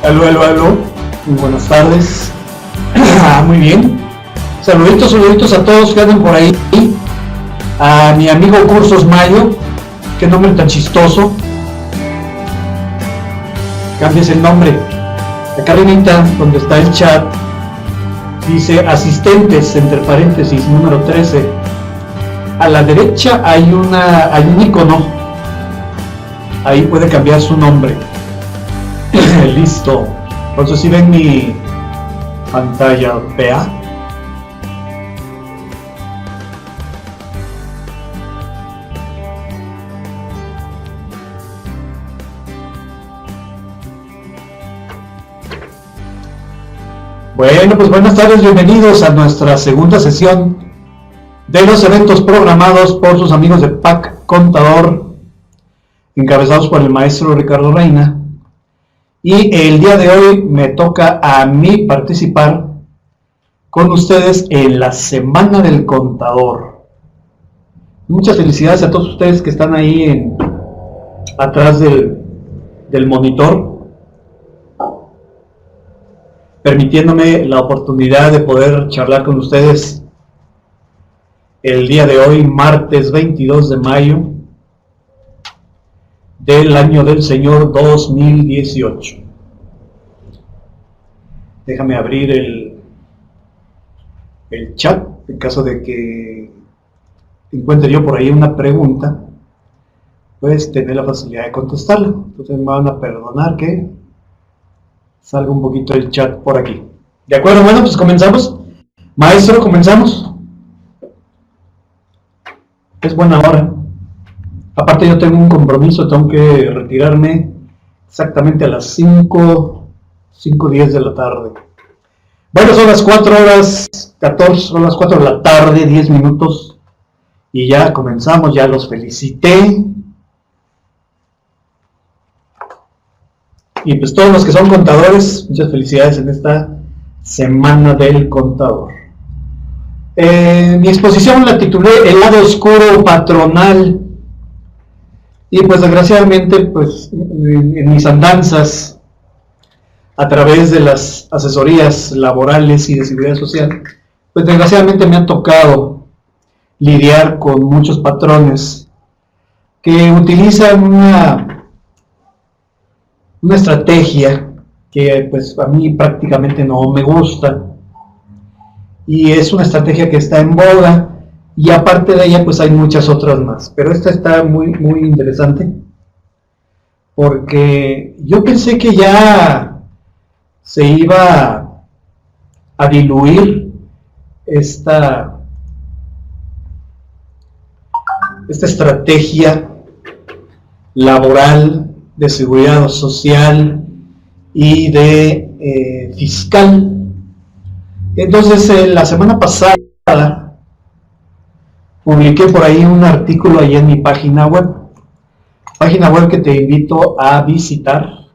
Aló. Muy buenas tardes. Muy bien. Saluditos a todos que andan por ahí. A mi amigo Cursos Mayo, qué nombre tan chistoso. Cambies el nombre. Acá arribita, donde está el chat, dice asistentes, entre paréntesis, número 13. A la derecha hay un icono. Ahí puede cambiar su nombre. Listo. Entonces, si ven mi pantalla, vea. Bueno, pues buenas tardes, bienvenidos a nuestra segunda sesión de los eventos programados por sus amigos de PAC Contador, encabezados por el maestro Ricardo Reina. Y el día de hoy me toca a mí participar con ustedes en la Semana del Contador. Muchas felicidades a todos ustedes que están ahí atrás del monitor, permitiéndome la oportunidad de poder charlar con ustedes el día de hoy, martes 22 de mayo del año del Señor 2018. Déjame abrir el chat en caso de que encuentre yo por ahí una pregunta, pues tener la facilidad de contestarla. Entonces me van a perdonar que salga un poquito el chat por aquí. ¿De acuerdo? Bueno, pues comenzamos. Maestro, comenzamos. Es buena hora. Aparte yo tengo un compromiso, tengo que retirarme exactamente a las 5:10 de la tarde. Bueno, son las 4:14, son las 4 de la tarde, 10 minutos. Y ya comenzamos, ya los felicité. Y pues todos los que son contadores, muchas felicidades en esta Semana del Contador. Mi exposición la titulé El lado oscuro patronal. Y pues desgraciadamente, pues en mis andanzas a través de las asesorías laborales y de seguridad social, pues desgraciadamente me ha tocado lidiar con muchos patrones que utilizan una estrategia que pues a mí prácticamente no me gusta, y es una estrategia que está en boga, y aparte de ella pues hay muchas otras más, pero esta está muy interesante, porque yo pensé que ya se iba a diluir esta estrategia laboral, de seguridad social y de fiscal. Entonces la semana pasada publiqué por ahí un artículo ahí en mi página web que te invito a visitar,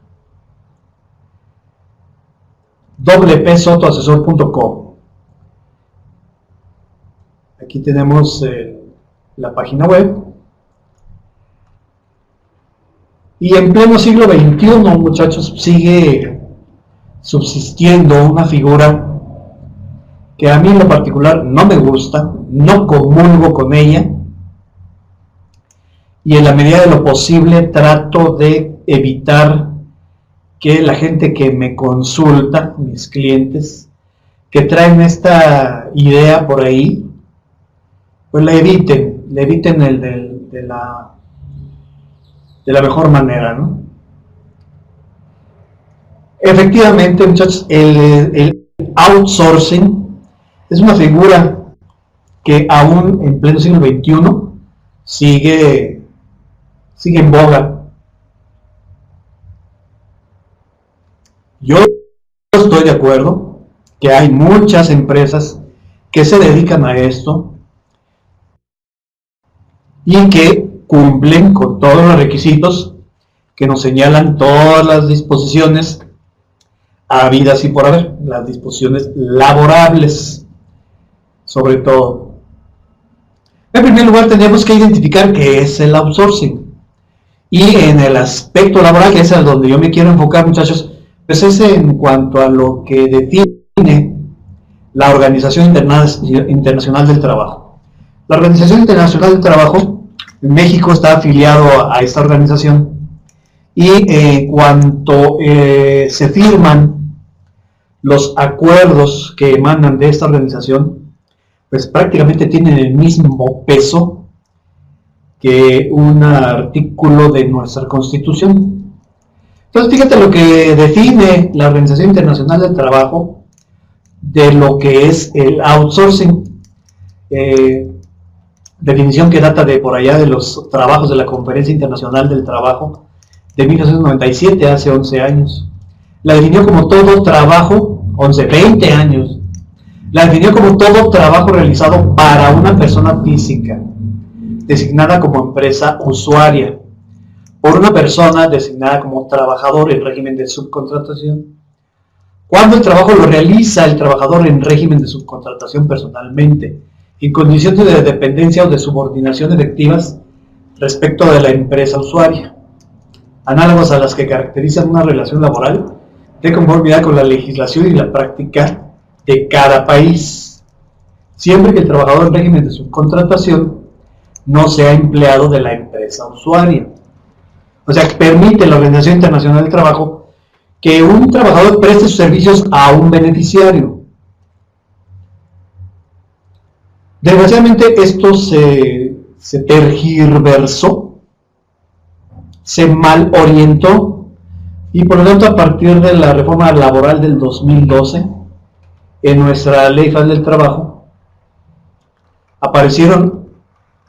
www.sotoasesor.com. Aquí tenemos la página web. Y en pleno siglo XXI, muchachos, sigue subsistiendo una figura que a mí en lo particular no me gusta, no comulgo con ella, y en la medida de lo posible trato de evitar que la gente que me consulta, mis clientes, que traen esta idea por ahí, pues la eviten de la mejor manera, ¿no? Efectivamente, muchachos, el outsourcing es una figura que aún en pleno siglo XXI sigue en boga. Yo estoy de acuerdo que hay muchas empresas que se dedican a esto y que cumplen con todos los requisitos que nos señalan todas las disposiciones habidas y por haber, las disposiciones laborables sobre todo. En primer lugar, tenemos que identificar qué es el outsourcing. Y en el aspecto laboral, que es a donde yo me quiero enfocar, muchachos, pues es en cuanto a lo que define la Organización Internacional del Trabajo. La Organización Internacional del Trabajo, en México está afiliado a esta organización, y cuanto se firman los acuerdos que emanan de esta organización, pues prácticamente tienen el mismo peso que un artículo de nuestra Constitución. Entonces, fíjate lo que define la Organización Internacional del Trabajo de lo que es el outsourcing. Definición que data de por allá de los trabajos de la Conferencia Internacional del Trabajo de 1997, hace 11 años. La definió como todo trabajo, 20 años. La definió como todo trabajo realizado para una persona física, designada como empresa usuaria, por una persona designada como trabajador en régimen de subcontratación. Cuando el trabajo lo realiza el trabajador en régimen de subcontratación personalmente, en condiciones de dependencia o de subordinación efectivas respecto de la empresa usuaria, análogas a las que caracterizan una relación laboral de conformidad con la legislación y la práctica de cada país, siempre que el trabajador en régimen de subcontratación no sea empleado de la empresa usuaria. O sea, permite la Organización Internacional del Trabajo que un trabajador preste sus servicios a un beneficiario. Desgraciadamente esto se tergiversó, se mal orientó, y por lo tanto a partir de la reforma laboral del 2012, en nuestra Ley Federal del Trabajo, aparecieron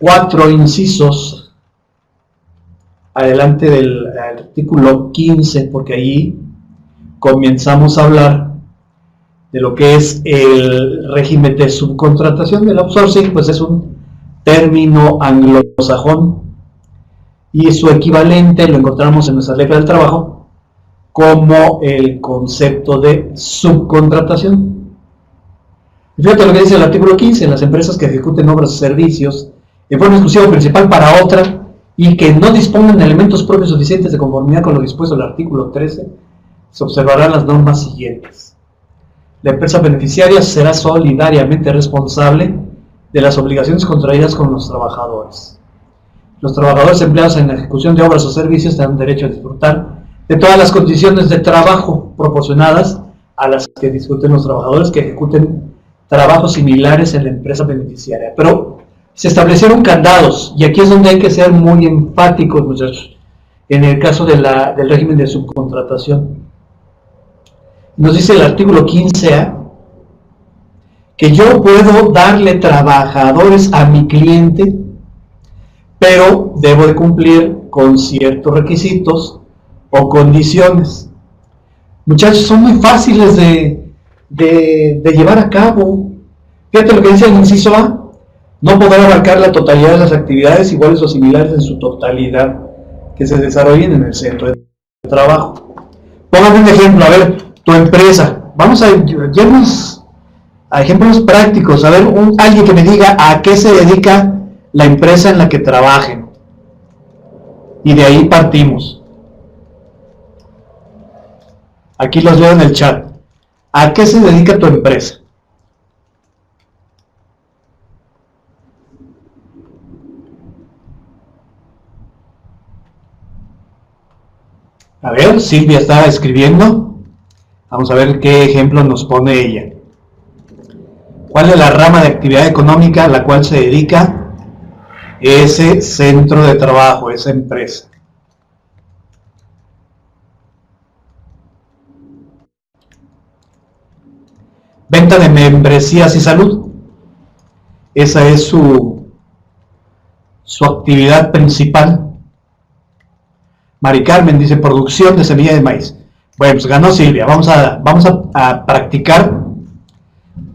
4 incisos adelante del artículo 15, porque allí comenzamos a hablar de lo que es el régimen de subcontratación. Del outsourcing, pues es un término anglosajón, y su equivalente lo encontramos en nuestra Ley Federal del Trabajo como el concepto de subcontratación. Fíjate lo que dice el artículo 15: las empresas que ejecuten obras o servicios en forma exclusiva o principal para otra y que no dispongan de elementos propios suficientes de conformidad con lo dispuesto en el artículo 13, se observarán las normas siguientes. La empresa beneficiaria será solidariamente responsable de las obligaciones contraídas con los trabajadores. Los trabajadores empleados en la ejecución de obras o servicios tendrán derecho a disfrutar de todas las condiciones de trabajo proporcionadas a las que disfruten los trabajadores que ejecuten trabajos similares en la empresa beneficiaria. Pero se establecieron candados, y aquí es donde hay que ser muy enfáticos, muchachos, en el caso del régimen de subcontratación. Nos dice el artículo 15A que yo puedo darle trabajadores a mi cliente, pero debo de cumplir con ciertos requisitos o condiciones. Muchachos, son muy fáciles de llevar a cabo. Fíjate lo que dice el inciso A: no podrá abarcar la totalidad de las actividades iguales o similares en su totalidad que se desarrollen en el centro de trabajo. Póngame un ejemplo, a ver, tu empresa. Vamos a irnos a ejemplos prácticos. A ver, alguien que me diga a qué se dedica la empresa en la que trabajen. Y de ahí partimos. Aquí los leo en el chat. ¿A qué se dedica tu empresa? A ver, Silvia está escribiendo. Vamos a ver qué ejemplo nos pone ella. ¿Cuál es la rama de actividad económica a la cual se dedica ese centro de trabajo, esa empresa? Venta de membresías y salud. Esa es su actividad principal. Mari Carmen dice producción de semilla de maíz. Bueno, pues ganó Silvia. Vamos a practicar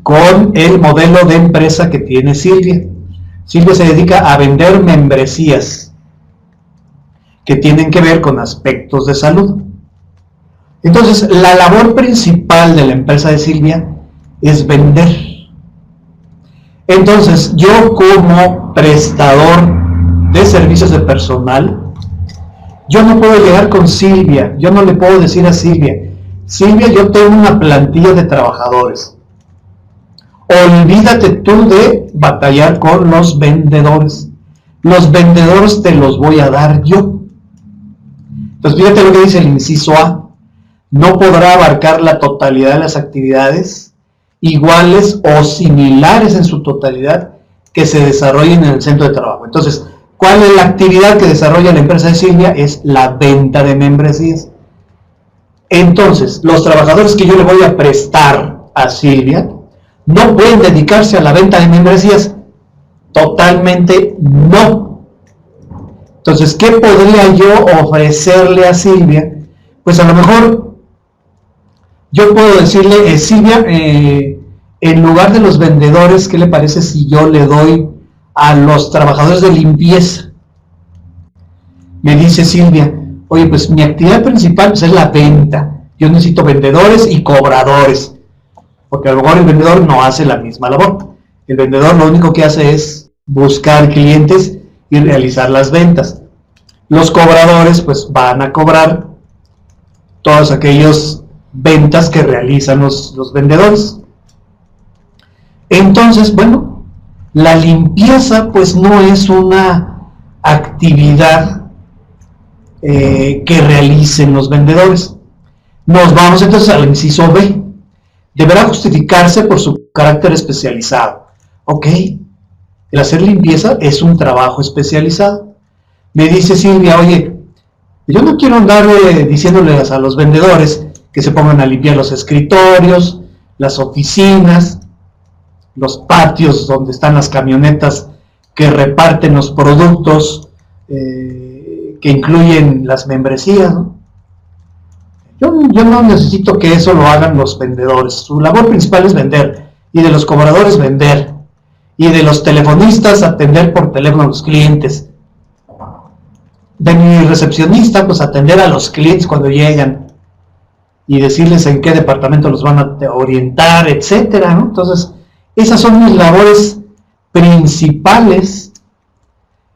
con el modelo de empresa que tiene Silvia. Silvia se dedica a vender membresías que tienen que ver con aspectos de salud. Entonces, la labor principal de la empresa de Silvia es vender. Entonces, yo como prestador de servicios de personal, yo no puedo llegar con Silvia, yo no le puedo decir a Silvia, Silvia, yo tengo una plantilla de trabajadores. Olvídate tú de batallar con los vendedores. Los vendedores te los voy a dar yo. Entonces, fíjate lo que dice el inciso A. No podrá abarcar la totalidad de las actividades iguales o similares en su totalidad que se desarrollen en el centro de trabajo. Entonces, ¿cuál es la actividad que desarrolla la empresa de Silvia? Es la venta de membresías. Entonces, los trabajadores que yo le voy a prestar a Silvia no pueden dedicarse a la venta de membresías. Totalmente no. Entonces, ¿qué podría yo ofrecerle a Silvia? Pues a lo mejor yo puedo decirle, Silvia, en lugar de los vendedores, ¿qué le parece si yo le doy a los trabajadores de limpieza? Me dice Silvia, oye, pues mi actividad principal pues, es la venta. Yo necesito vendedores y cobradores. Porque a lo mejor el vendedor no hace la misma labor. El vendedor lo único que hace es buscar clientes y realizar las ventas. Los cobradores pues van a cobrar todas aquellas ventas que realizan los vendedores. Entonces, bueno, la limpieza pues no es una actividad que realicen los vendedores. Nos vamos entonces al inciso B. Deberá justificarse por su carácter especializado. Ok, el hacer limpieza es un trabajo especializado. Me dice Silvia, oye, yo no quiero andar diciéndoles a los vendedores que se pongan a limpiar los escritorios, las oficinas, los patios donde están las camionetas que reparten los productos que incluyen las membresías, ¿no? Yo no necesito que eso lo hagan los vendedores. Su labor principal es vender, y de los cobradores vender, y de los telefonistas atender por teléfono a los clientes, de mi recepcionista pues atender a los clientes cuando llegan y decirles en qué departamento los van a orientar, etcétera, ¿no? Entonces, esas son mis labores principales,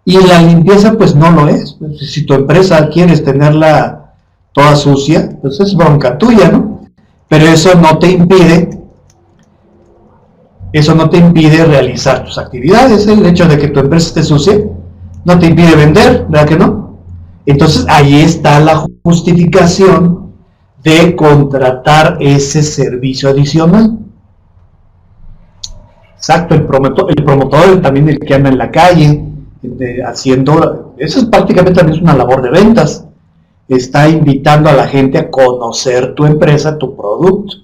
y la limpieza pues no lo es. Si tu empresa quieres tenerla toda sucia, pues es bronca tuya, ¿no? Pero eso no te impide realizar tus actividades. El hecho de que tu empresa esté sucia no te impide vender, ¿verdad que no? Entonces ahí está la justificación de contratar ese servicio adicional. Exacto, el promotor también, el que anda en la calle haciendo, eso es prácticamente también una labor de ventas. Está invitando a la gente a conocer tu empresa, tu producto.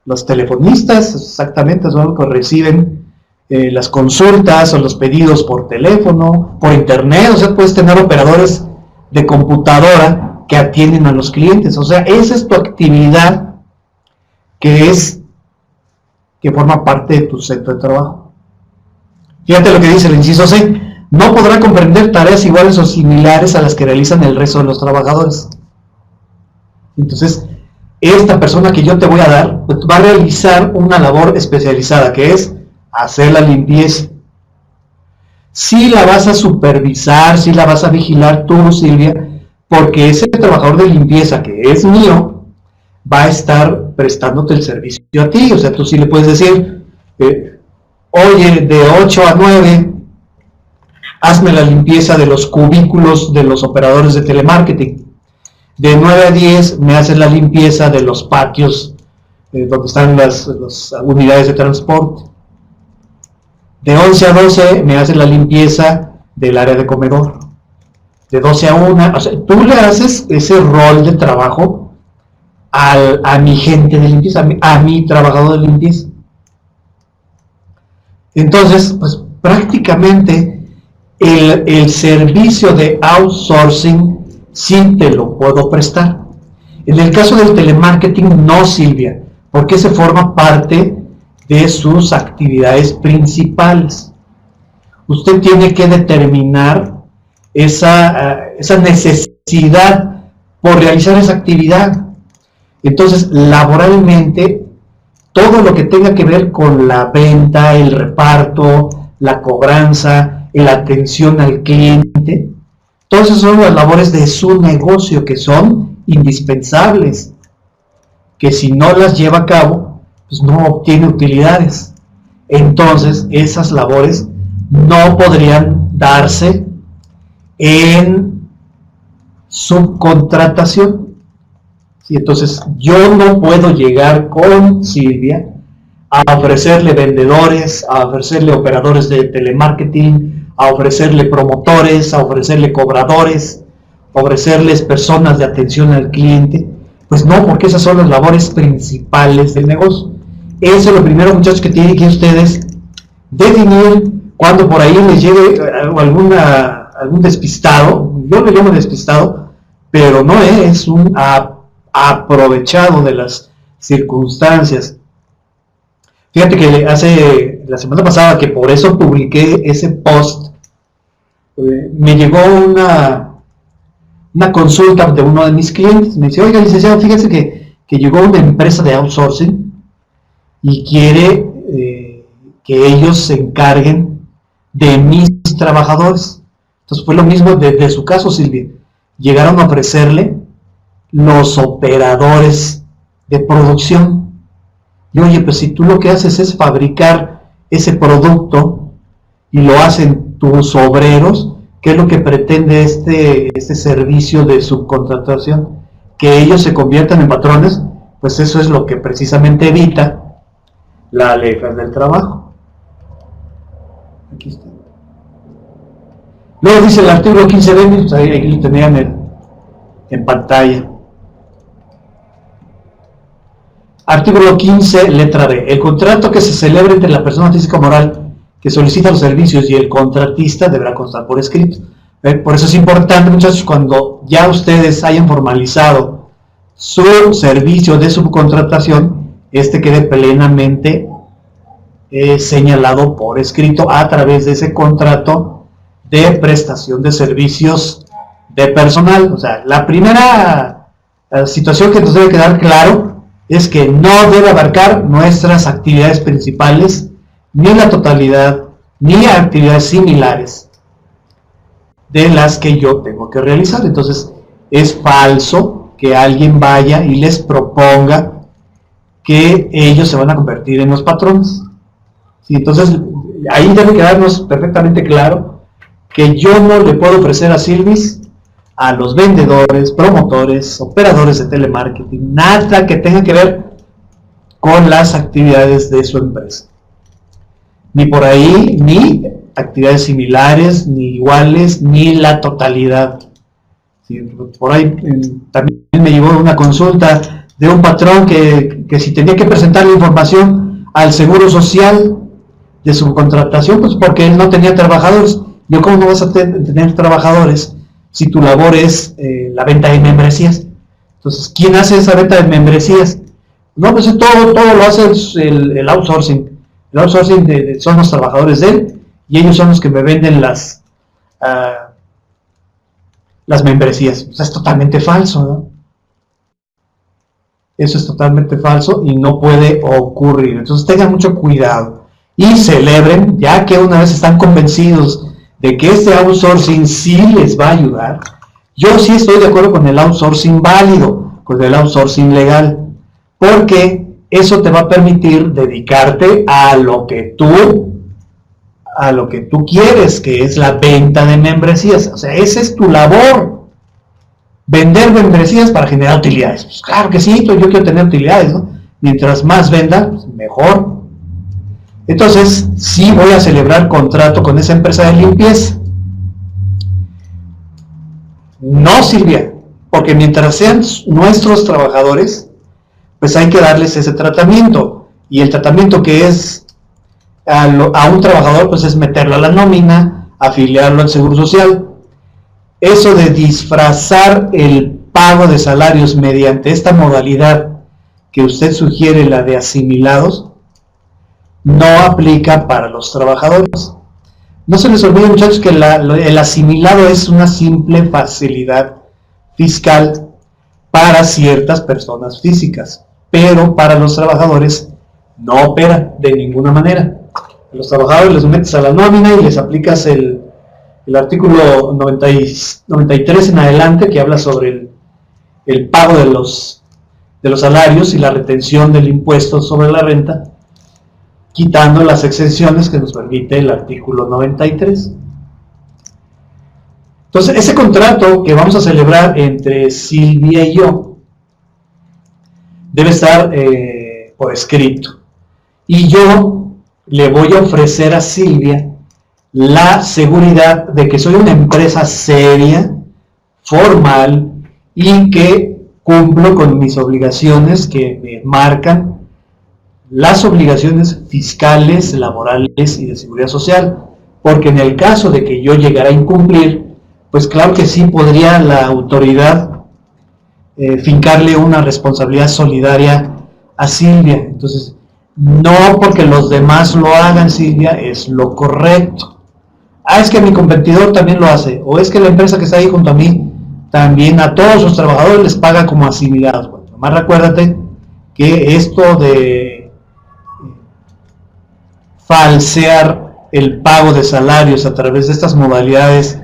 Los telefonistas, exactamente, son los que reciben las consultas o los pedidos por teléfono, por internet. O sea, puedes tener operadores de computadora que atienden a los clientes. O sea, esa es tu actividad que forma parte de tu centro de trabajo. Fíjate lo que dice el inciso C. No podrá comprender tareas iguales o similares a las que realizan el resto de los trabajadores. Entonces, esta persona que yo te voy a dar va a realizar una labor especializada, que es hacer la limpieza. Sí la vas a supervisar, sí la vas a vigilar tú, Silvia, porque ese trabajador de limpieza que es mío va a estar prestándote el servicio a ti. O sea, tú sí le puedes decir, oye, de 8 a 9, hazme la limpieza de los cubículos de los operadores de telemarketing. De 9 a 10 me haces la limpieza de los patios donde están las unidades de transporte. De 11 a 12 me haces la limpieza del área de comedor. De 12 a 1, o sea, tú le haces ese rol de trabajo a mi gente de limpieza, a mi trabajador de limpieza. Entonces, pues prácticamente el servicio de outsourcing sí te lo puedo prestar. En el caso del telemarketing, no, Silvia, porque se forma parte de sus actividades principales. Usted tiene que determinar esa necesidad por realizar esa actividad. Entonces, laboralmente, todo lo que tenga que ver con la venta, el reparto, la cobranza, la atención al cliente. Todas esas son las labores de su negocio que son indispensables, que si no las lleva a cabo, pues no obtiene utilidades. Entonces, esas labores no podrían darse en subcontratación. ¿Sí? Entonces, yo no puedo llegar con Silvia a ofrecerle vendedores, a ofrecerle operadores de telemarketing, a ofrecerle promotores, a ofrecerle cobradores, a ofrecerles personas de atención al cliente. Pues no, porque esas son las labores principales del negocio. Eso es lo primero, muchachos, que tienen que ustedes definir cuando por ahí les llegue algún despistado. Yo le llamo despistado, pero no es un aprovechado de las circunstancias. Fíjate que hace la semana pasada, que por eso publiqué ese post, me llegó una consulta de uno de mis clientes. Me dice: oiga, licenciado, fíjese que llegó una empresa de outsourcing y quiere que ellos se encarguen de mis trabajadores. Entonces fue lo mismo de su caso, Silvia. Llegaron a ofrecerle los operadores de producción. Y oye, pues si tú lo que haces es fabricar ese producto y lo hacen tus obreros, ¿qué es lo que pretende este servicio de subcontratación? Que ellos se conviertan en patrones. Pues eso es lo que precisamente evita la ley del trabajo. Aquí está. Luego dice el artículo 15b, pues ahí lo tenían en pantalla. Artículo 15, letra B. El contrato que se celebre entre la persona física o moral que solicita los servicios y el contratista deberá constar por escrito. Por eso es importante, muchachos, cuando ya ustedes hayan formalizado su servicio de subcontratación, quede plenamente señalado por escrito a través de ese contrato de prestación de servicios de personal. O sea, la primera situación que nos debe quedar claro es que no debe abarcar nuestras actividades principales, ni la totalidad, ni actividades similares de las que yo tengo que realizar. Entonces, es falso que alguien vaya y les proponga que ellos se van a convertir en los patrones. ¿Sí? Entonces, ahí debe quedarnos perfectamente claro que yo no le puedo ofrecer a Silvis, a los vendedores, promotores, operadores de telemarketing, nada que tenga que ver con las actividades de su empresa. Ni por ahí, ni actividades similares, ni iguales, ni la totalidad. Sí, por ahí también me llegó una consulta de un patrón que si tenía que presentar la información al Seguro Social de su contratación, pues porque él no tenía trabajadores. Yo, ¿cómo no vas a tener trabajadores si tu labor es la venta de membresías? Entonces, ¿quién hace esa venta de membresías? No, pues todo lo hace el outsourcing. El outsourcing son los trabajadores de él, y ellos son los que me venden las membresías. O sea, es totalmente falso, ¿no? Eso es totalmente falso y no puede ocurrir. Entonces tengan mucho cuidado y celebren, ya que una vez están convencidos de que este outsourcing sí les va a ayudar. Yo sí estoy de acuerdo con el outsourcing válido, con el outsourcing legal, porque eso te va a permitir dedicarte a lo que tú quieres, que es la venta de membresías. O sea, esa es tu labor, vender membresías para generar utilidades. Pues claro que sí, yo quiero tener utilidades, ¿no? Mientras más venda, pues mejor. Entonces, sí voy a celebrar contrato con esa empresa de limpieza. No, Silvia, porque mientras sean nuestros trabajadores, pues hay que darles ese tratamiento. Y el tratamiento que es a un trabajador, pues es meterlo a la nómina, afiliarlo al Seguro Social. Eso de disfrazar el pago de salarios mediante esta modalidad que usted sugiere, la de asimilados, no aplica para los trabajadores. No se les olvide, muchachos, que el asimilado es una simple facilidad fiscal para ciertas personas físicas, pero para los trabajadores no opera de ninguna manera. A los trabajadores les metes a la nómina y les aplicas el artículo 93 en adelante, que habla sobre el pago de los salarios y la retención del impuesto sobre la renta, quitando las exenciones que nos permite el artículo 93. Entonces, ese contrato que vamos a celebrar entre Silvia y yo debe estar por escrito. Y yo le voy a ofrecer a Silvia la seguridad de que soy una empresa seria, formal, y que cumplo con mis obligaciones que me marcan las obligaciones fiscales, laborales y de seguridad social. Porque en el caso de que yo llegara a incumplir, pues claro que sí podría la autoridad fincarle una responsabilidad solidaria a Silvia. Entonces, no porque los demás lo hagan, Silvia, es lo correcto. Es que mi competidor también lo hace, o es que la empresa que está ahí junto a mí también a todos sus trabajadores les paga como asimilados. Bueno, nomás recuérdate que esto de falsear el pago de salarios a través de estas modalidades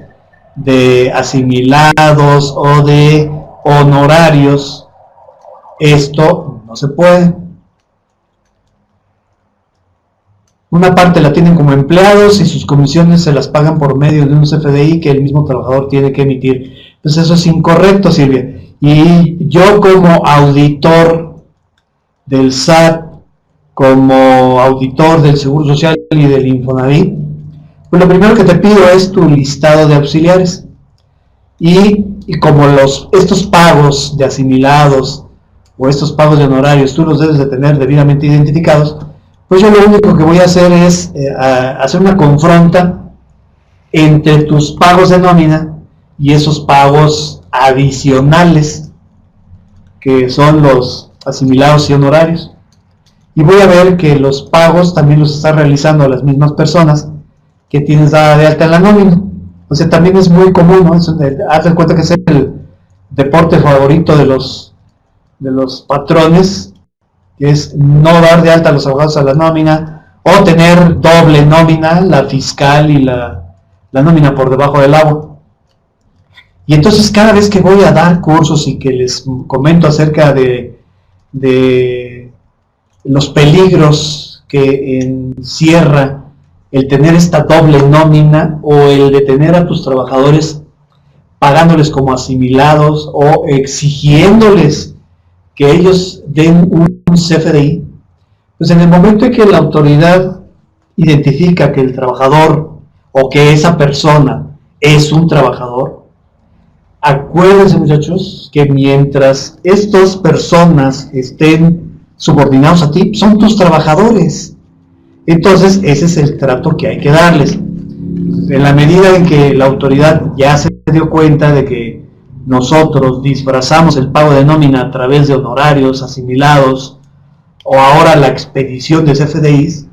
de asimilados o de honorarios, esto no se puede. Una parte la tienen como empleados y sus comisiones se las pagan por medio de un CFDI que el mismo trabajador tiene que emitir. Entonces eso es incorrecto, Silvia. Y yo como auditor del SAT, como auditor del Seguro Social y del Infonavit, pues lo primero que te pido es tu listado de auxiliares. Y como estos pagos de asimilados o estos pagos de honorarios tú los debes de tener debidamente identificados, pues yo lo único que voy a hacer es hacer una confronta entre tus pagos de nómina y esos pagos adicionales que son los asimilados y honorarios. Y voy a ver que los pagos también los está realizando las mismas personas que tienes dada de alta en la nómina. O sea, también es muy común, ¿no? Haz de cuenta que es el deporte favorito de los patrones, que es no dar de alta a los abogados a la nómina, o tener doble nómina, la fiscal y la nómina por debajo del agua. Y entonces cada vez que voy a dar cursos y que les comento acerca de los peligros que encierra el tener esta doble nómina, o el de tener a tus trabajadores pagándoles como asimilados o exigiéndoles que ellos den un CFDI, pues en el momento en que la autoridad identifica que el trabajador o que esa persona es un trabajador, acuérdense, muchachos, que mientras estas personas estén subordinados a ti, son tus trabajadores. Entonces ese es el trato que hay que darles. En la medida en que la autoridad ya se dio cuenta de que nosotros disfrazamos el pago de nómina a través de honorarios, asimilados, o ahora la expedición de CFDIs,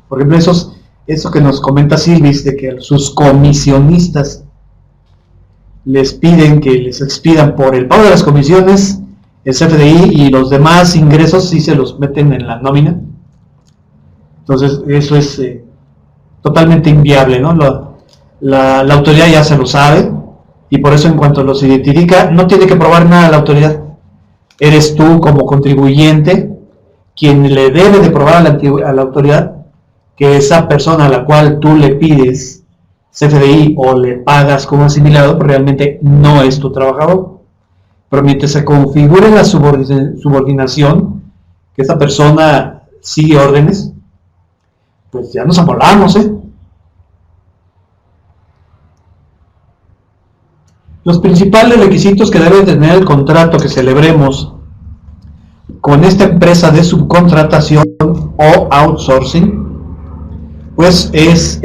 por ejemplo, eso que nos comenta Silvis, de que sus comisionistas les piden que les expidan por el pago de las comisiones el CFDI y los demás ingresos sí se los meten en la nómina. Entonces eso es totalmente inviable, ¿no? La autoridad ya se lo sabe, y por eso en cuanto los identifica, no tiene que probar nada a la autoridad. Eres tú como contribuyente quien le debe de probar a la autoridad que esa persona a la cual tú le pides CFDI o le pagas como asimilado realmente no es tu trabajador. Pero mientras se configure la subordinación, que esa persona sigue órdenes, pues ya nos amolamos, Los principales requisitos que debe tener el contrato que celebremos con esta empresa de subcontratación o outsourcing, pues es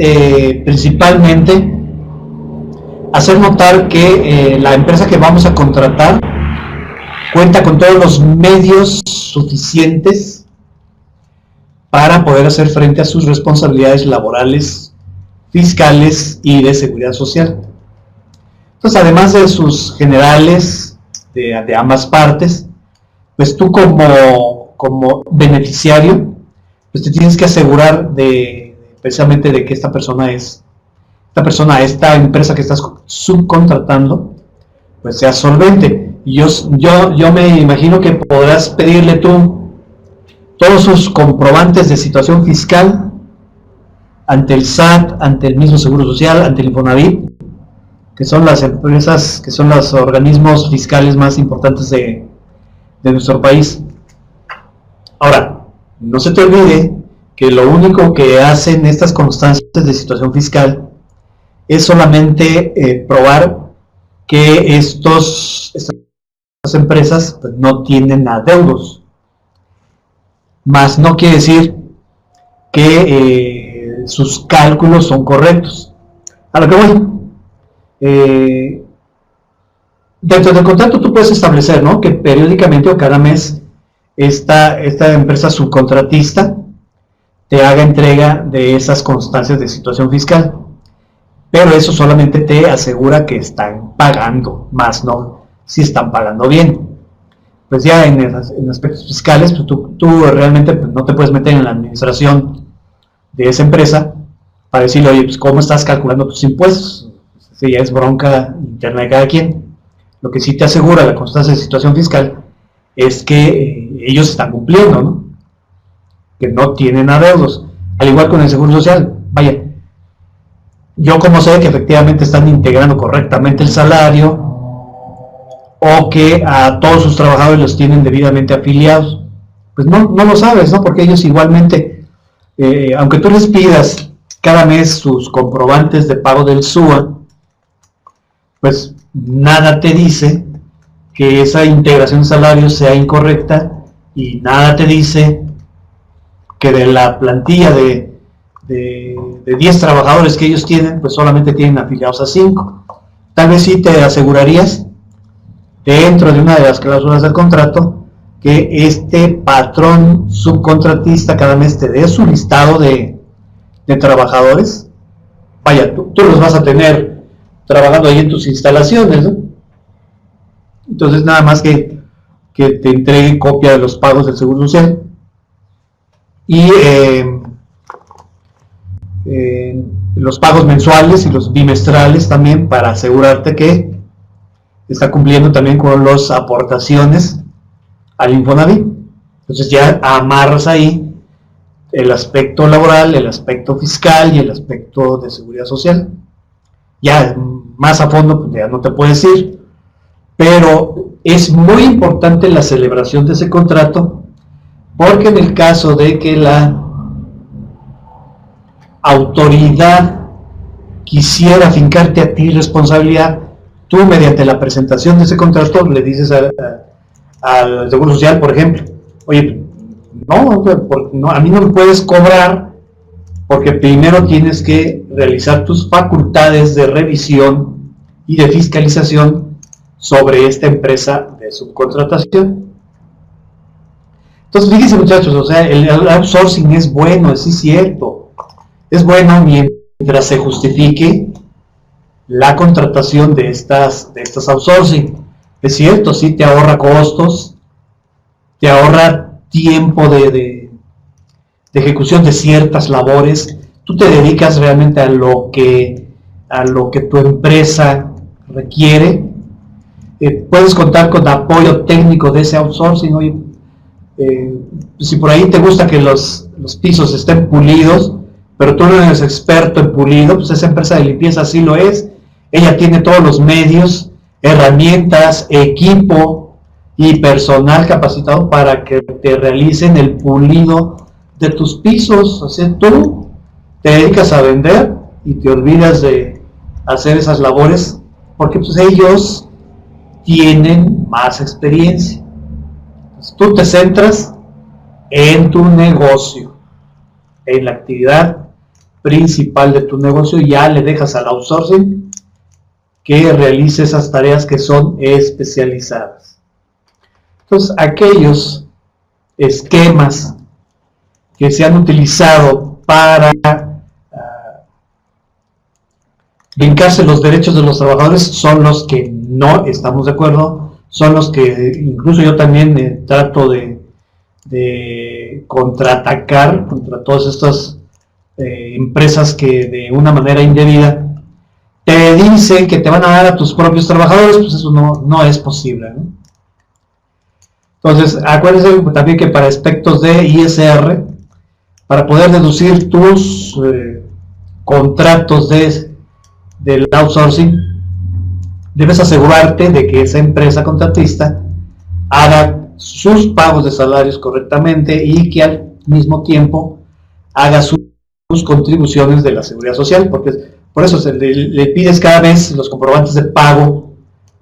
principalmente hacer notar que la empresa que vamos a contratar cuenta con todos los medios suficientes para poder hacer frente a sus responsabilidades laborales, fiscales y de seguridad social. Entonces, además de sus generales de ambas partes, pues tú como beneficiario pues te tienes que asegurar precisamente de que esta empresa que estás subcontratando, pues sea solvente. Y yo me imagino que podrás pedirle tú todos sus comprobantes de situación fiscal ante el SAT, ante el mismo Seguro Social, ante el Infonavit, que son las empresas, que son los organismos fiscales más importantes de nuestro país. Ahora, no se te olvide que lo único que hacen estas constancias de situación fiscal es solamente probar que estas empresas pues, no tienen adeudos. Más no quiere decir que sus cálculos son correctos. A lo que voy. Dentro del contrato tú puedes establecer, ¿no?, que periódicamente o cada mes esta empresa subcontratista te haga entrega de esas constancias de situación fiscal, pero eso solamente te asegura que están pagando, más no si están pagando bien. Pues ya en aspectos fiscales, pues tú realmente pues, no te puedes meter en la administración de esa empresa para decirle, oye, pues cómo estás calculando tus impuestos. Eso ya es bronca interna de cada quien. Lo que sí te asegura la constancia de situación fiscal es que ellos están cumpliendo, ¿no?, que no tienen adeudos, al igual con el Seguro Social. Vaya, yo como sé que efectivamente están integrando correctamente el salario o que a todos sus trabajadores los tienen debidamente afiliados, pues no lo sabes, ¿no?, porque ellos igualmente, aunque tú les pidas cada mes sus comprobantes de pago del SUA, pues nada te dice que esa integración de salarios sea incorrecta y nada te dice que de la plantilla de 10 trabajadores que ellos tienen, pues solamente tienen afiliados a 5. Tal vez sí te asegurarías, dentro de una de las cláusulas del contrato, que este patrón subcontratista cada mes te dé su listado de trabajadores. Vaya, tú los vas a tener trabajando ahí en tus instalaciones, ¿no? Entonces nada más que te entregue copia de los pagos del Seguro Social y los pagos mensuales y los bimestrales también, para asegurarte que está cumpliendo también con las aportaciones al Infonavit. Entonces ya amarras ahí el aspecto laboral, el aspecto fiscal y el aspecto de seguridad social. Ya más a fondo pues ya no te puedes ir, pero es muy importante la celebración de ese contrato, porque en el caso de que la autoridad quisiera afincarte a ti responsabilidad, tú mediante la presentación de ese contrato le dices al Seguro Social, por ejemplo, oye, no, a mí no me puedes cobrar porque primero tienes que realizar tus facultades de revisión y de fiscalización sobre esta empresa de subcontratación. Entonces, fíjense, muchachos, o sea, el outsourcing es bueno, sí es cierto, es bueno mientras se justifique la contratación de estas outsourcing. Es cierto, sí te ahorra costos, te ahorra tiempo de ejecución de ciertas labores, tú te dedicas realmente a lo que tu empresa requiere, puedes contar con apoyo técnico de ese outsourcing. Oye, si por ahí te gusta que los pisos estén pulidos, pero tú no eres experto en pulido, pues esa empresa de limpieza sí lo es. Ella tiene todos los medios, herramientas, equipo y personal capacitado para que te realicen el pulido de tus pisos. O sea, tú te dedicas a vender y te olvidas de hacer esas labores porque pues ellos tienen más experiencia. Entonces, tú te centras en tu negocio, en la actividad principal de tu negocio, y ya le dejas al outsourcing que realice esas tareas que son especializadas. Entonces, aquellos esquemas que se han utilizado para brincarse los derechos de los trabajadores son los que no estamos de acuerdo, son los que incluso yo también trato de de contraatacar contra todas estas empresas que de una manera indebida te dicen que te van a dar a tus propios trabajadores, pues eso no es posible, ¿no? Entonces, acuérdense también que para aspectos de ISR, para poder deducir tus contratos del outsourcing, debes asegurarte de que esa empresa contratista haga sus pagos de salarios correctamente y que al mismo tiempo haga sus contribuciones de la seguridad social, porque por eso le pides cada vez los comprobantes de pago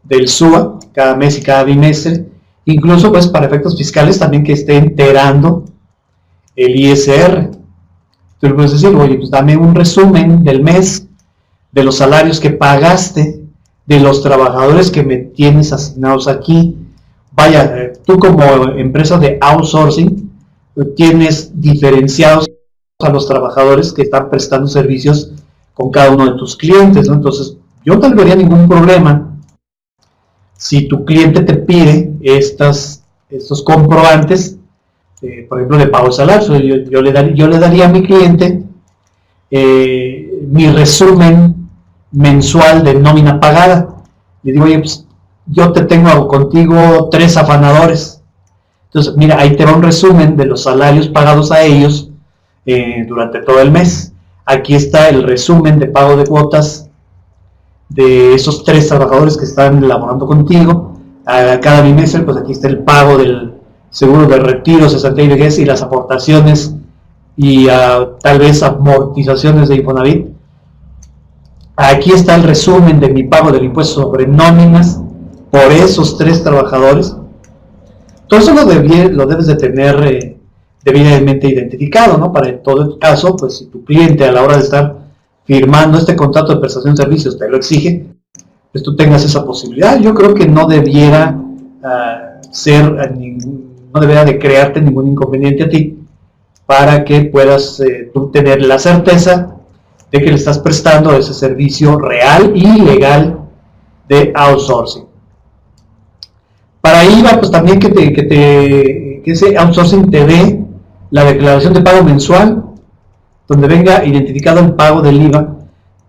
del SUA, cada mes y cada bimestre, incluso pues para efectos fiscales también que esté enterando el ISR. Tú le puedes decir, oye, pues dame un resumen del mes, de los salarios que pagaste, de los trabajadores que me tienes asignados aquí. Vaya, tú como empresa de outsourcing tienes diferenciados a los trabajadores que están prestando servicios con cada uno de tus clientes, ¿no? Entonces, yo no tendría ningún problema si tu cliente te pide estos comprobantes, por ejemplo, de pago de salario. Yo le daría a mi cliente mi resumen mensual de nómina pagada. Le digo, oye, pues yo te tengo contigo 3 afanadores. Entonces, mira, ahí te va un resumen de los salarios pagados a ellos durante todo el mes. Aquí está el resumen de pago de cuotas de esos 3 trabajadores que están laborando contigo. A cada bimestre, pues aquí está el pago del seguro de retiro, cesantía y vejez y las aportaciones y tal vez amortizaciones de Infonavit. Aquí está el resumen de mi pago del impuesto sobre nóminas por esos 3 trabajadores. Todo eso lo debes de tener debidamente identificado, ¿no? Para en todo caso, pues si tu cliente a la hora de estar firmando este contrato de prestación de servicios te lo exige, pues tú tengas esa posibilidad. Yo creo que no debiera no debería de crearte ningún inconveniente a ti para que puedas tú tener la certeza de que le estás prestando ese servicio real y legal de outsourcing. Para IVA, pues también que ese outsourcing te dé la declaración de pago mensual, donde venga identificado el pago del IVA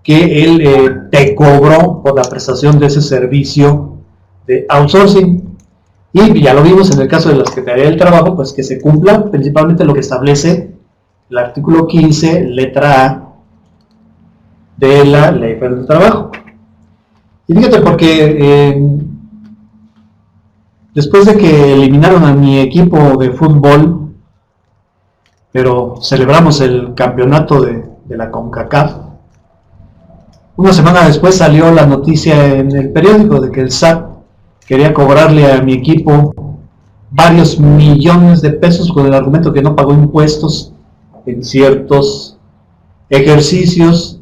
que él te cobró por la prestación de ese servicio de outsourcing. Y ya lo vimos en el caso de la Secretaría del Trabajo, pues que se cumpla principalmente lo que establece el artículo 15, letra A de la Ley Federal del Trabajo. Y fíjate, porque después de que eliminaron a mi equipo de fútbol, pero celebramos el campeonato de la CONCACAF, una semana después salió la noticia en el periódico de que el SAT quería cobrarle a mi equipo varios millones de pesos con el argumento que no pagó impuestos en ciertos ejercicios,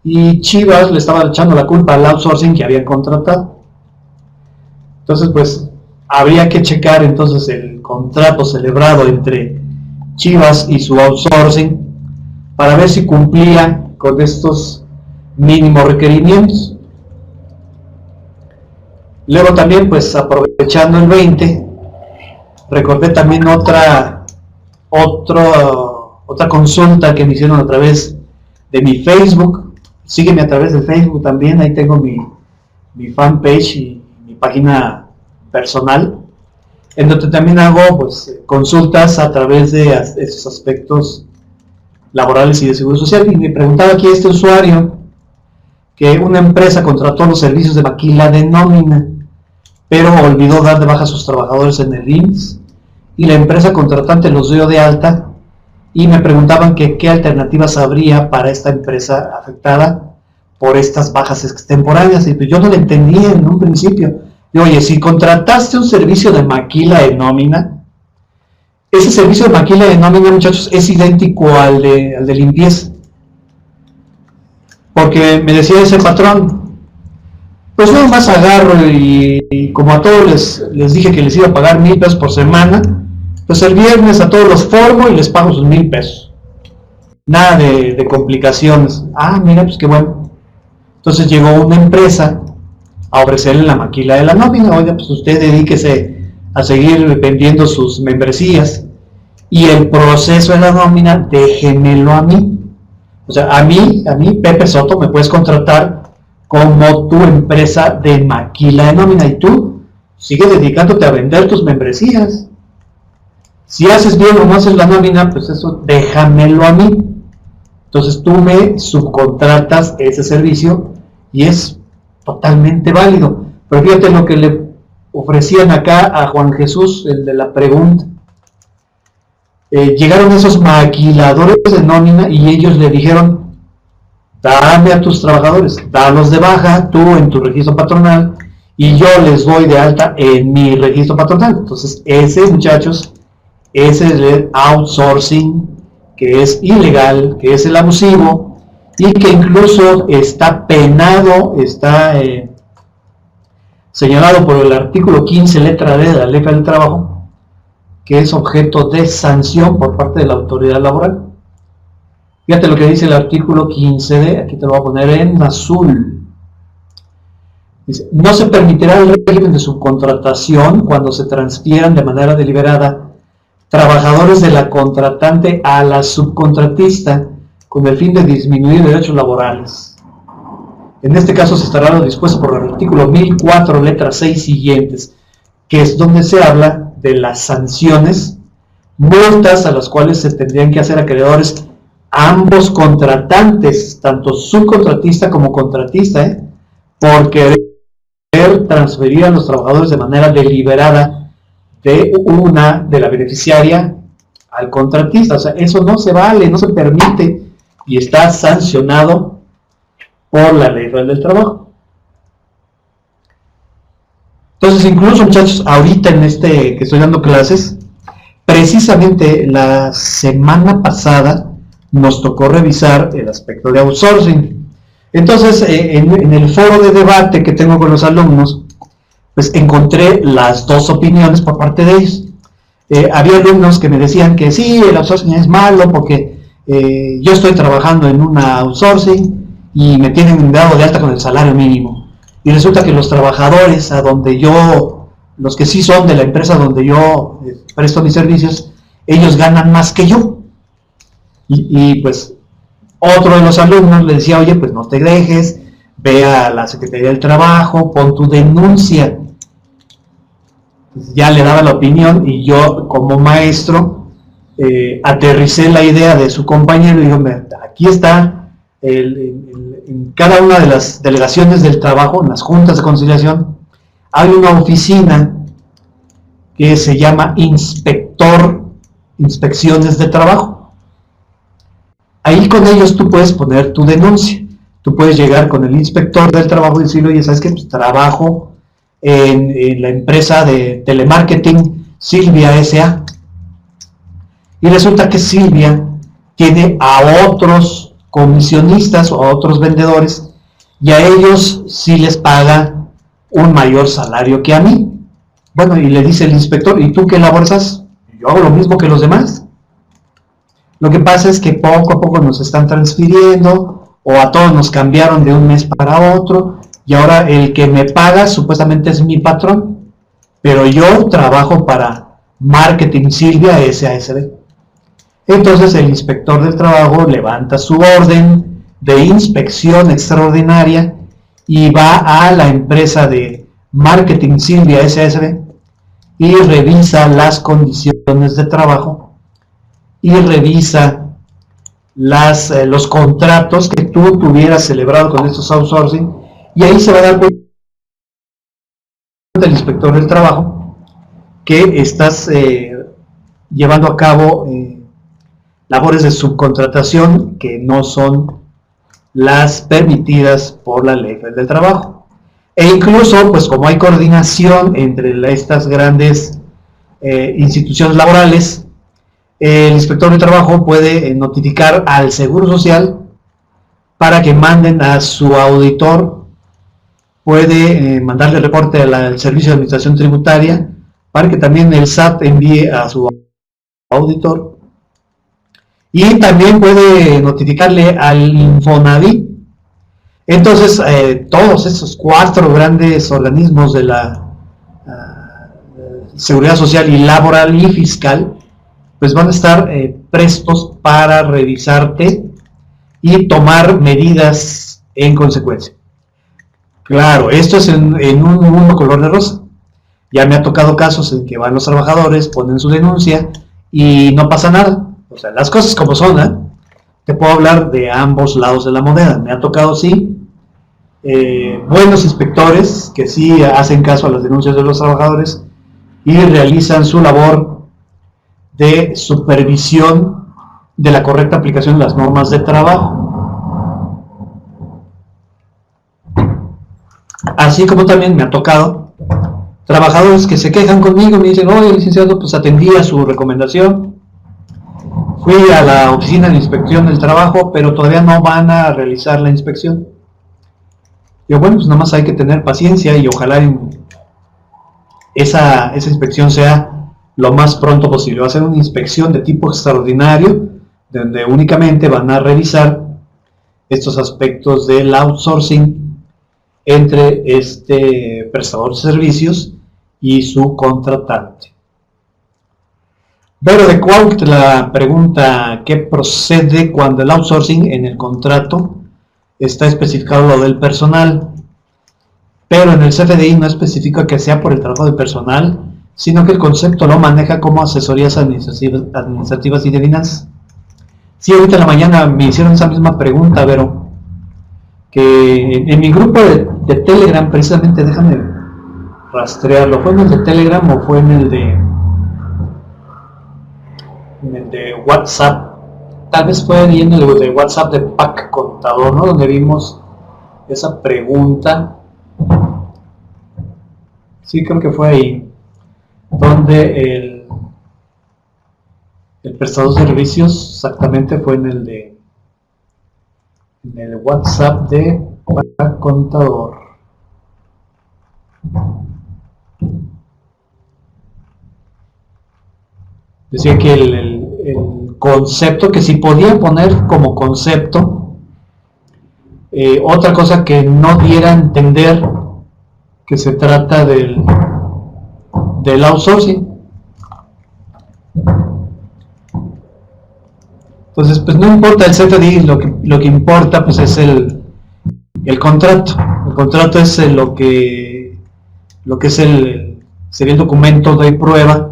y Chivas le estaba echando la culpa al outsourcing que habían contratado. Entonces, pues habría que checar entonces el contrato celebrado entre Chivas y su outsourcing para ver si cumplía con estos mínimos requerimientos. Luego también, pues aprovechando el 20, recordé también otra consulta que me hicieron a través de mi Facebook. Sígueme a través de Facebook también, ahí tengo mi fanpage y mi página personal, en donde también hago pues consultas a través de esos aspectos laborales y de seguro social. Y me preguntaba aquí este usuario que una empresa contrató los servicios de maquila de nómina, pero olvidó dar de baja a sus trabajadores en el IMSS, y la empresa contratante los dio de alta, y me preguntaban que qué alternativas habría para esta empresa afectada por estas bajas extemporáneas. Y pues yo no lo entendía en un principio. Y, oye, si contrataste un servicio de maquila de nómina, ese servicio de maquila de nómina, muchachos, es idéntico al de limpieza. Porque me decía ese patrón, pues yo más agarro y como a todos les dije que les iba a pagar 1,000 pesos por semana, pues el viernes a todos los formo y les pago sus 1,000 pesos. Nada de complicaciones. Ah, mira, pues qué bueno. Entonces llegó una empresa a ofrecerle la maquila de la nómina. Oiga, pues usted dedíquese a seguir vendiendo sus membresías y el proceso de la nómina déjenmelo a mí. O sea, a mí, Pepe Soto, me puedes contratar como tu empresa de maquila de nómina y tú sigues dedicándote a vender tus membresías. Si haces bien o no haces la nómina, pues eso déjamelo a mí. Entonces tú me subcontratas ese servicio y es totalmente válido. Pero fíjate lo que le ofrecían acá a Juan Jesús, el de la pregunta. Llegaron esos maquiladores de nómina y ellos le dijeron: dame a tus trabajadores, dalos de baja tú en tu registro patronal y yo les doy de alta en mi registro patronal. Entonces ese, muchachos, ese es el outsourcing, que es ilegal, que es el abusivo y que incluso está penado, está señalado por el artículo 15, letra D de la Ley Federal del Trabajo, que es objeto de sanción por parte de la autoridad laboral. Fíjate lo que dice el artículo 15D, aquí te lo voy a poner en azul. Dice: no se permitirá el régimen de subcontratación cuando se transfieran de manera deliberada trabajadores de la contratante a la subcontratista con el fin de disminuir derechos laborales. En este caso se estará lo dispuesto por el artículo 1004, letras 6 siguientes, que es donde se habla de las sanciones, multas a las cuales se tendrían que hacer acreedores ambos contratantes, tanto subcontratista como contratista, por querer transferir a los trabajadores de manera deliberada de la beneficiaria al contratista. O sea, eso no se vale, no se permite y está sancionado por la Ley Federal del Trabajo. Entonces, incluso, muchachos, ahorita en que estoy dando clases, precisamente la semana pasada nos tocó revisar el aspecto de outsourcing. Entonces, en el foro de debate que tengo con los alumnos, pues encontré las dos opiniones por parte de ellos. Había alumnos que me decían que sí, el outsourcing es malo porque yo estoy trabajando en una outsourcing y me tienen dado de alta con el salario mínimo. Y resulta que los trabajadores los que sí son de la empresa donde yo presto mis servicios, ellos ganan más que yo. Y pues otro de los alumnos le decía: oye, pues no te dejes, ve a la Secretaría del Trabajo, pon tu denuncia. Pues ya le daba la opinión y yo, como maestro, aterricé la idea de su compañero y digo: aquí está en cada una de las delegaciones del trabajo, en las juntas de conciliación, hay una oficina que se llama Inspecciones de Trabajo. Ahí con ellos tú puedes poner tu denuncia. Tú puedes llegar con el inspector del trabajo y decirle: oye, ¿sabes qué? Pues trabajo en la empresa de telemarketing Silvia S.A. Y resulta que Silvia tiene a otros comisionistas o a otros vendedores y a ellos sí les paga un mayor salario que a mí. Bueno, y le dice el inspector: ¿y tú qué labores haces? Yo hago lo mismo que los demás. Lo que pasa es que poco a poco nos están transfiriendo o a todos nos cambiaron de un mes para otro y ahora el que me paga supuestamente es mi patrón, pero yo trabajo para Marketing Silvia S.A.S.B. Entonces el inspector del trabajo levanta su orden de inspección extraordinaria y va a la empresa de Marketing Silvia S.A.S.B. y revisa las condiciones de trabajo y revisa los contratos que tú tuvieras celebrado con estos outsourcing, y ahí se va a dar cuenta el inspector del trabajo que estás llevando a cabo labores de subcontratación que no son las permitidas por la Ley Federal del Trabajo. E incluso, pues como hay coordinación entre estas grandes instituciones laborales, el inspector de trabajo puede notificar al Seguro Social para que manden a su auditor, puede mandarle reporte al Servicio de Administración Tributaria para que también el SAT envíe a su auditor, y también puede notificarle al Infonavit. Entonces, todos esos 4 grandes organismos de la Seguridad Social y Laboral y Fiscal, pues van a estar prestos para revisarte y tomar medidas en consecuencia. Claro, esto es en un mundo color de rosa. Ya me ha tocado casos en que van los trabajadores, ponen su denuncia y no pasa nada. O sea, las cosas como son, ¿eh? Te puedo hablar de ambos lados de la moneda. Me ha tocado, sí, buenos inspectores que sí hacen caso a las denuncias de los trabajadores y realizan su labor de supervisión de la correcta aplicación de las normas de trabajo. Así como también me ha tocado trabajadores que se quejan conmigo, me dicen, oye, licenciado, pues atendí a su recomendación, fui a la oficina de inspección del trabajo, pero todavía no van a realizar la inspección. Yo, bueno, pues nada más hay que tener paciencia y ojalá esa inspección sea lo más pronto posible. Va a ser una inspección de tipo extraordinario, donde únicamente van a revisar estos aspectos del outsourcing entre este prestador de servicios y su contratante. Vero de Cuautla pregunta, ¿qué procede cuando el outsourcing en el contrato está especificado lo del personal, pero en el CFDI no especifica que sea por el trabajo del personal, sino que el concepto lo maneja como asesorías administrativas y de finanzas? Sí, ahorita en la mañana me hicieron esa misma pregunta, Vero, que en mi grupo de Telegram, precisamente, déjame rastrearlo, ¿fue en el de Telegram o fue en el de WhatsApp? Tal vez fue en el de WhatsApp de PAC Contador, ¿no? Donde vimos esa pregunta. Sí, creo que fue ahí, donde el prestador de servicios exactamente fue en el WhatsApp de PAC Contador. Decía que el concepto, que si podía poner como concepto otra cosa que no diera a entender que se trata del outsourcing. Entonces, pues no importa el CFDI, lo que importa pues es el contrato. El contrato es lo que es sería el documento de prueba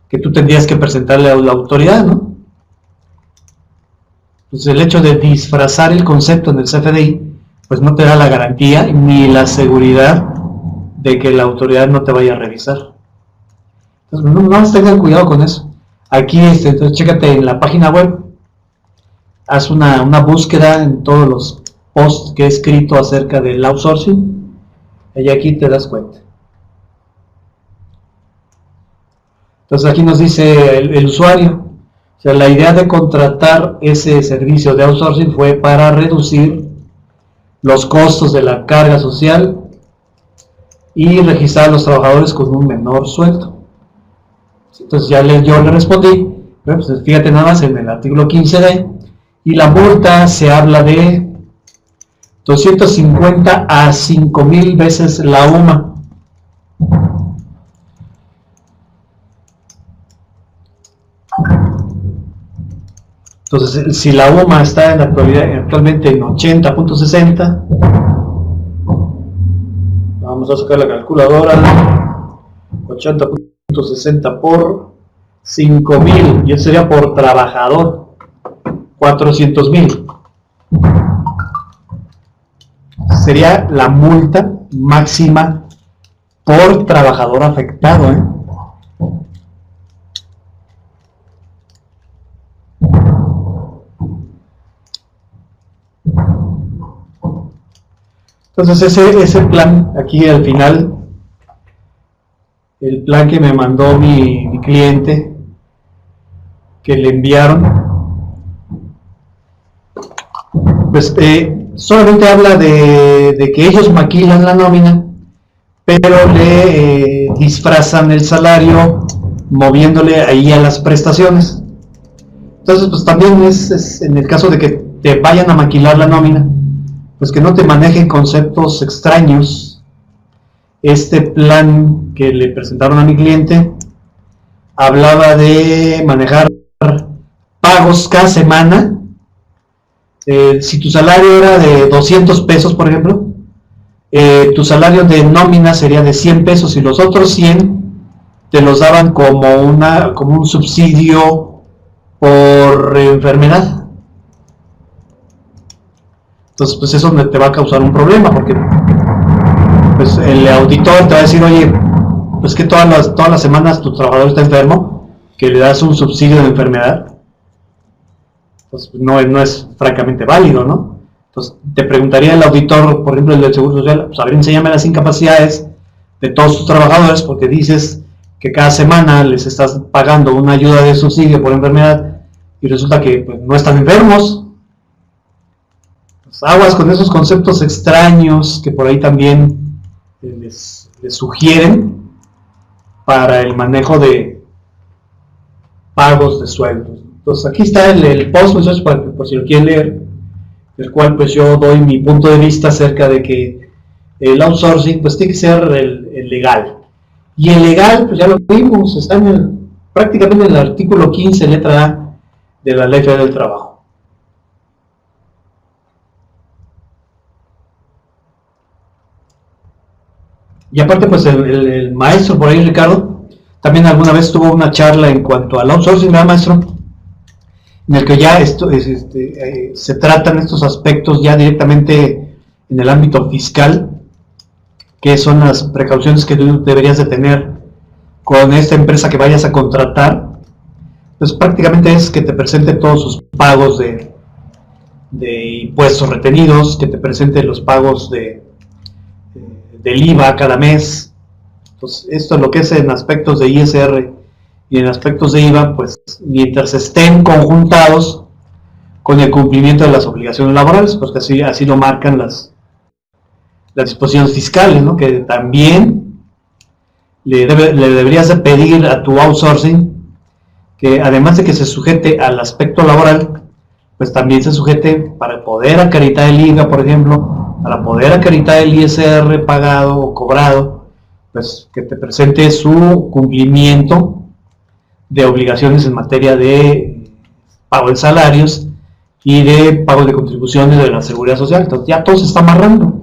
que tú tendrías que presentarle a la autoridad, ¿no? Pues el hecho de disfrazar el concepto en el CFDI, pues no te da la garantía ni la seguridad de que la autoridad no te vaya a revisar. Entonces, no más tengan cuidado con eso. Aquí, entonces, chécate en la página web, haz una búsqueda en todos los posts que he escrito acerca del outsourcing, y aquí te das cuenta. Entonces aquí nos dice el usuario, o sea, la idea de contratar ese servicio de outsourcing fue para reducir los costos de la carga social y registrar a los trabajadores con un menor sueldo. Entonces yo le respondí, pues fíjate nada más en el artículo 15D, y la multa se habla de 250 a 5,000 veces la UMA. Entonces, si la UMA está actualmente en 80.60, vamos a sacar la calculadora, 80.60 por 5,000, y eso sería por trabajador, 400,000. Sería la multa máxima por trabajador afectado, ¿eh? Entonces ese plan, aquí al final, el plan que me mandó mi cliente, que le enviaron, pues solamente habla de que ellos maquilan la nómina, pero le disfrazan el salario moviéndole ahí a las prestaciones. Entonces, pues también es en el caso de que te vayan a maquilar la nómina, pues que no te manejen conceptos extraños. Este plan que le presentaron a mi cliente hablaba de manejar pagos cada semana. Si tu salario era de 200 pesos, por ejemplo, tu salario de nómina sería de 100 pesos y los otros 100 te los daban como un subsidio por enfermedad. Entonces, pues eso te va a causar un problema, porque pues el auditor te va a decir, oye, pues que todas las semanas tu trabajador está enfermo, que le das un subsidio de enfermedad, pues no es francamente válido, ¿no? Entonces te preguntaría el auditor, por ejemplo el del Seguro Social, pues a ver, enséñame las incapacidades de todos tus trabajadores, porque dices que cada semana les estás pagando una ayuda de subsidio por enfermedad y resulta que pues, no están enfermos. Pues aguas con esos conceptos extraños que por ahí también les sugieren para el manejo de pagos de sueldos. Entonces aquí está el post, muchachos, por si lo quieren leer, el cual pues yo doy mi punto de vista acerca de que el outsourcing pues tiene que ser el legal. Y el legal, pues ya lo vimos, está prácticamente en el artículo 15, letra A de la Ley Federal del Trabajo. Y aparte pues el maestro por ahí, Ricardo, también alguna vez tuvo una charla en cuanto al outsourcing, ¿verdad, maestro? En el que ya se tratan estos aspectos ya directamente en el ámbito fiscal, que son las precauciones que tú deberías de tener con esta empresa que vayas a contratar. Pues prácticamente es que te presente todos sus pagos de impuestos retenidos, que te presente los pagos del IVA cada mes. Entonces, esto es lo que es en aspectos de ISR y en aspectos de IVA, pues mientras estén conjuntados con el cumplimiento de las obligaciones laborales, pues que así lo marcan las disposiciones fiscales, ¿no? Que también le deberías de pedir a tu outsourcing que además de que se sujete al aspecto laboral, pues también se sujete para poder acreditar el IVA, por ejemplo, para poder acreditar el ISR pagado o cobrado, pues que te presente su cumplimiento de obligaciones en materia de pago de salarios y de pago de contribuciones de la seguridad social. Entonces ya todo se está amarrando.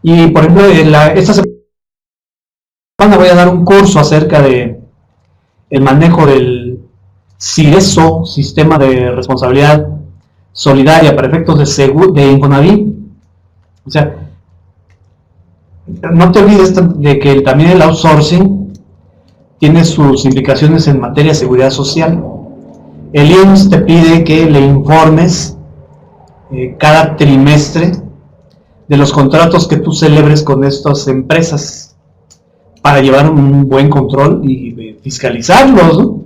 Y por ejemplo, esta semana voy a dar un curso acerca de el manejo del SIRESO, Sistema de Responsabilidad Solidaria para efectos de Infonavit. O sea, no te olvides de que también el outsourcing tiene sus implicaciones en materia de seguridad social. El IMSS te pide que le informes cada trimestre de los contratos que tú celebres con estas empresas para llevar un buen control y fiscalizarlos, ¿no?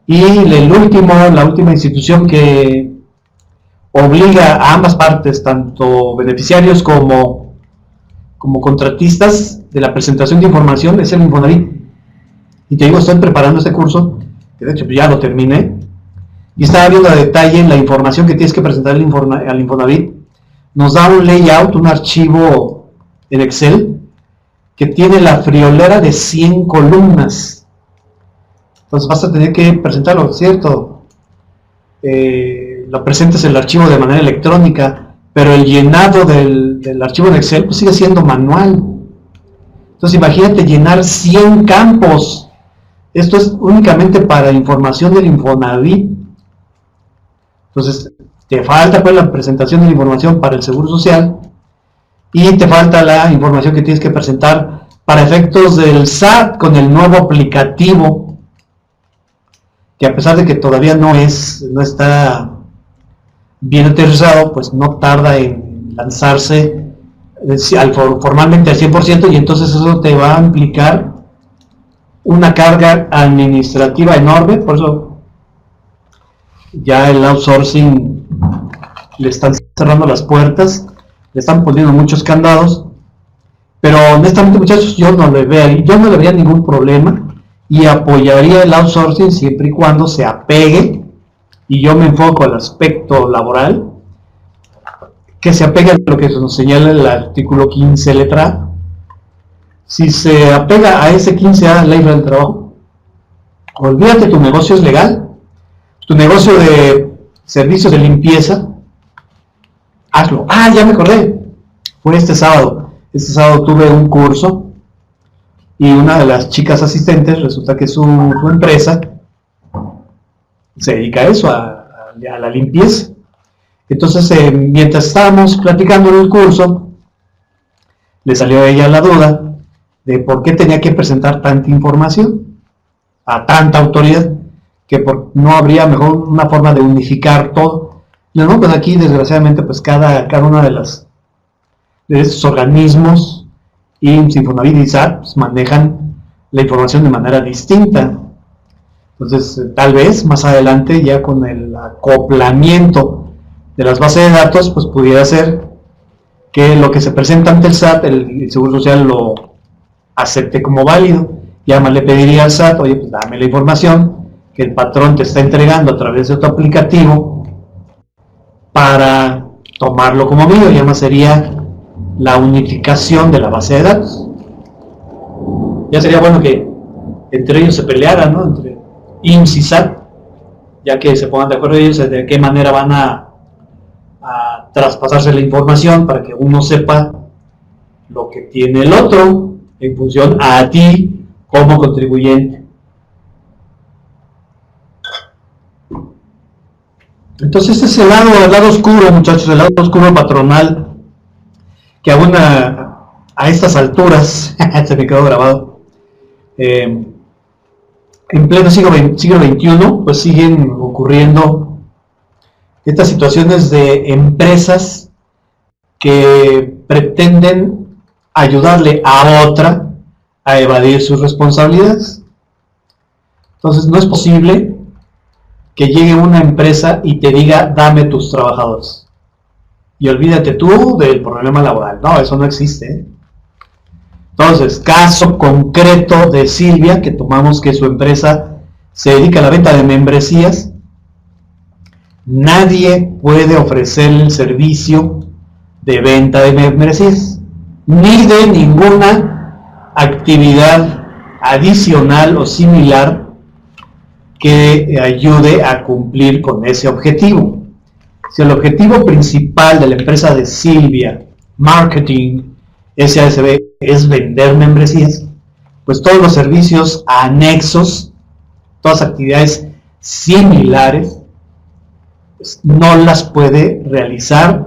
Y la última institución que obliga a ambas partes, tanto beneficiarios como contratistas, de la presentación de información es el Infonavit. Y te digo, estoy preparando este curso, que de hecho ya lo terminé, y estaba viendo a detalle la información que tienes que presentar al Infonavit. Nos da un layout, un archivo en Excel, que tiene la friolera de 100 columnas. Entonces vas a tener que presentarlo, ¿cierto? Lo presentes el archivo de manera electrónica, pero el llenado del archivo en Excel pues sigue siendo manual. Entonces imagínate llenar 100 campos. Esto es únicamente para información del Infonavit. Entonces te falta pues la presentación de la información para el Seguro Social y te falta la información que tienes que presentar para efectos del SAT con el nuevo aplicativo, que a pesar de que todavía no está bien aterrizado, pues no tarda en lanzarse formalmente al 100%, y entonces eso te va a implicar una carga administrativa enorme. Por eso ya el outsourcing le están cerrando las puertas, le están poniendo muchos candados, pero honestamente, muchachos, yo no le vería ningún problema y apoyaría el outsourcing siempre y cuando se apegue, y yo me enfoco al aspecto laboral, que se apegue a lo que nos señala el artículo 15, letra A. Si se apega a ese 15A, Ley del Trabajo, olvídate, tu negocio es legal, tu negocio de servicios de limpieza, hazlo. Ah, ya me acordé, fue este sábado. Este sábado tuve un curso y una de las chicas asistentes resulta que su empresa se dedica a eso, a la limpieza. Entonces, mientras estábamos platicando en el curso, le salió a ella la duda de por qué tenía que presentar tanta información a tanta autoridad, que no habría mejor una forma de unificar todo. No, pues aquí desgraciadamente pues cada una de estos organismos, IMSS, Infonavit y SAT, pues manejan la información de manera distinta. Entonces, tal vez más adelante, ya con el acoplamiento de las bases de datos, pues pudiera ser que lo que se presenta ante el SAT, el Seguro Social lo acepte como válido. Ya más le pediría al SAT, oye, pues dame la información que el patrón te está entregando a través de tu aplicativo para tomarlo como válido. Ya más sería la unificación de la base de datos. Ya sería bueno que entre ellos se pelearan, ¿no? Entre IMSS y SAT, ya que se pongan de acuerdo ellos de qué manera van a traspasarse la información para que uno sepa lo que tiene el otro en función a ti como contribuyente. Entonces este es el lado oscuro, muchachos, el lado oscuro patronal, que aún a estas alturas, se me quedó grabado, en pleno siglo XXI, pues siguen ocurriendo estas situaciones de empresas que pretenden ayudarle a otra a evadir sus responsabilidades. Entonces no es posible que llegue una empresa y te diga, dame tus trabajadores y olvídate tú del problema laboral. No, eso no existe. Entonces, caso concreto de Silvia, que tomamos que su empresa se dedica a la venta de membresías. Nadie puede ofrecer el servicio de venta de membresías, ni de ninguna actividad adicional o similar que ayude a cumplir con ese objetivo. Si el objetivo principal de la empresa de Silvia Marketing SASB es vender membresías, pues todos los servicios anexos, todas actividades similares, pues no las puede realizar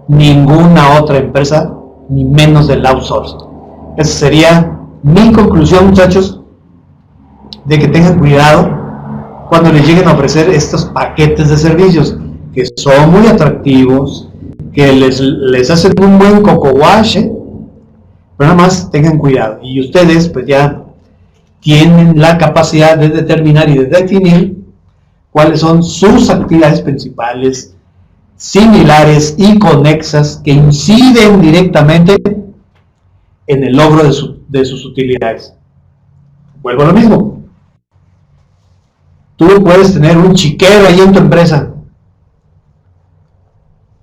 ninguna otra empresa, ni menos del outsourcing. Esa sería mi conclusión, muchachos, de que tengan cuidado cuando les lleguen a ofrecer estos paquetes de servicios que son muy atractivos, que les hacen un buen coco wash, pero nada más tengan cuidado. Y ustedes pues ya tienen la capacidad de determinar y de definir cuáles son sus actividades principales, similares y conexas que inciden directamente en el logro de sus utilidades. Vuelvo a lo mismo. Tú puedes tener un chiquero ahí en tu empresa.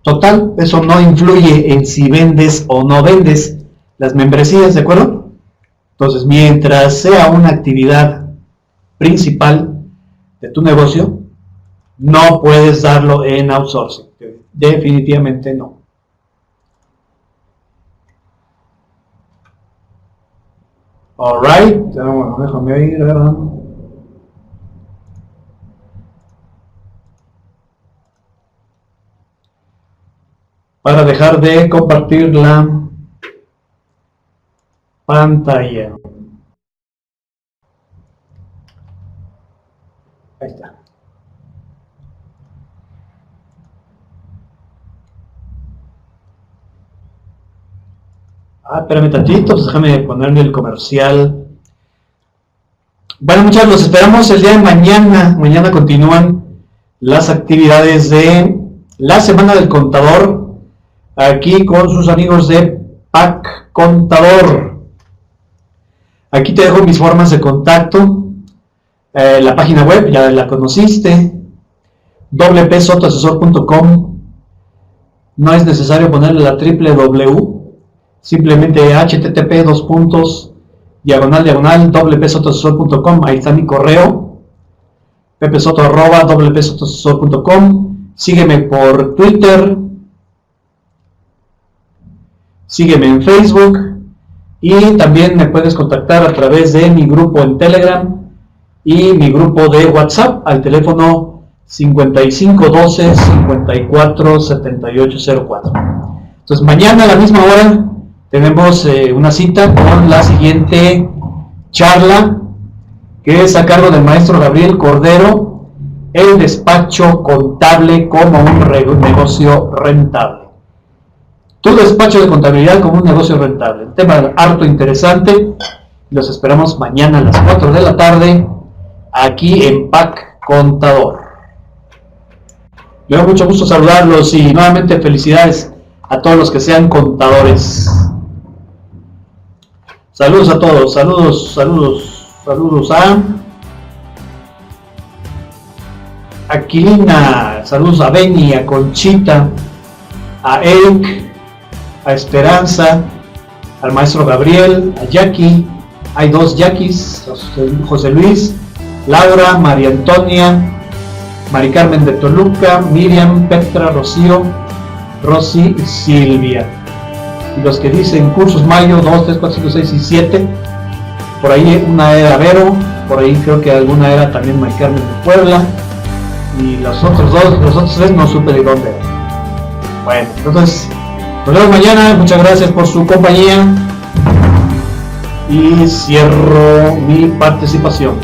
Total, eso no influye en si vendes o no vendes las membresías, ¿de acuerdo? Entonces, mientras sea una actividad principal de tu negocio, no puedes darlo en outsourcing. Definitivamente no. Alright, bueno, déjame ir. Para dejar de compartir la pantalla. Ahí está. Espérame tantito, pues déjame ponerme el comercial. Bueno, muchachos, los esperamos el día de mañana. Mañana continúan las actividades de la Semana del Contador, aquí con sus amigos de PAC Contador. Aquí te dejo mis formas de contacto. La página web, ya la conociste, wpsotoasesor.com. No es necesario ponerle la triple W, simplemente http:// /wpsotosesor.com, ahí está mi correo, pepesoto@wpsotosesor.com. Sígueme por Twitter, sígueme en Facebook y también me puedes contactar a través de mi grupo en Telegram y mi grupo de WhatsApp al teléfono 5512 54 7804. Entonces mañana a la misma hora tenemos una cita con la siguiente charla, que es a cargo del maestro Gabriel Cordero, el despacho contable como un negocio rentable. Tu despacho de contabilidad como un negocio rentable. Un tema harto interesante. Los esperamos mañana a las 4 de la tarde aquí en PAC Contador. Me da mucho gusto saludarlos y nuevamente felicidades a todos los que sean contadores. Saludos a todos, saludos a Aquilina, saludos a Beni, a Conchita, a Eric, a Esperanza, al maestro Gabriel, a Jackie, hay 2 Jackies, José Luis, Laura, María Antonia, Mari Carmen de Toluca, Miriam, Petra, Rocío, Rosy y Silvia. Y los que dicen cursos mayo 2, 3, 4, 5, 6 y 7, por ahí una era Vero, por ahí creo que alguna era también Mari Carmen de Puebla, y los otros 3 no supe de dónde eran. Bueno, entonces nos vemos mañana, muchas gracias por su compañía y cierro mi participación.